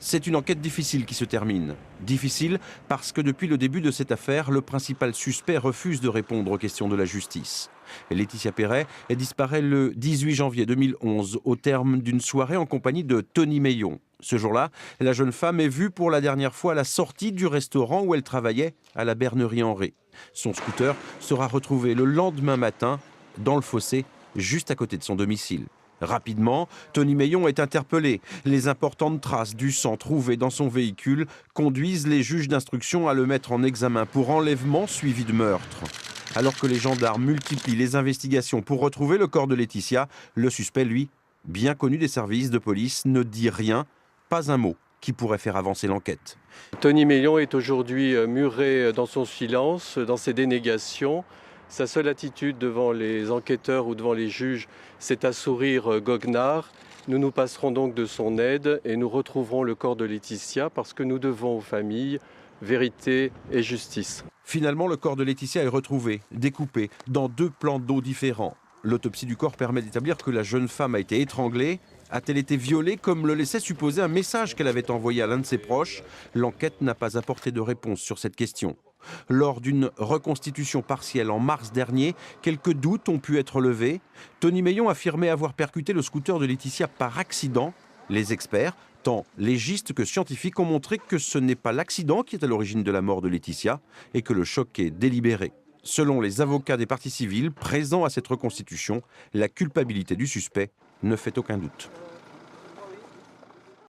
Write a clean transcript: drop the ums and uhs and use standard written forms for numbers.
C'est une enquête difficile qui se termine. Difficile parce que depuis le début de cette affaire, le principal suspect refuse de répondre aux questions de la justice. Laetitia Perret disparaît le 18 janvier 2011 au terme d'une soirée en compagnie de Tony Meillon. Ce jour-là, la jeune femme est vue pour la dernière fois à la sortie du restaurant où elle travaillait à la Bernerie en Ré. Son scooter sera retrouvé le lendemain matin dans le fossé, juste à côté de son domicile. Rapidement, Tony Meillon est interpellé. Les importantes traces du sang trouvées dans son véhicule conduisent les juges d'instruction à le mettre en examen pour enlèvement suivi de meurtre. Alors que les gendarmes multiplient les investigations pour retrouver le corps de Laetitia, le suspect, lui, bien connu des services de police, ne dit rien, pas un mot qui pourrait faire avancer l'enquête. Tony Meillon est aujourd'hui muré dans son silence, dans ses dénégations. Sa seule attitude devant les enquêteurs ou devant les juges, c'est un sourire goguenard. Nous nous passerons donc de son aide et nous retrouverons le corps de Laetitia parce que nous devons aux familles vérité et justice. Finalement, le corps de Laetitia est retrouvé, découpé, dans 2 plans d'eau différents. L'autopsie du corps permet d'établir que la jeune femme a été étranglée. A-t-elle été violée comme le laissait supposer un message qu'elle avait envoyé à l'un de ses proches? L'enquête n'a pas apporté de réponse sur cette question. Lors d'une reconstitution partielle en mars dernier, quelques doutes ont pu être levés. Tony Meillon affirmait avoir percuté le scooter de Laetitia par accident. Les experts, tant légistes que scientifiques, ont montré que ce n'est pas l'accident qui est à l'origine de la mort de Laetitia et que le choc est délibéré. Selon les avocats des parties civiles présents à cette reconstitution, la culpabilité du suspect ne fait aucun doute.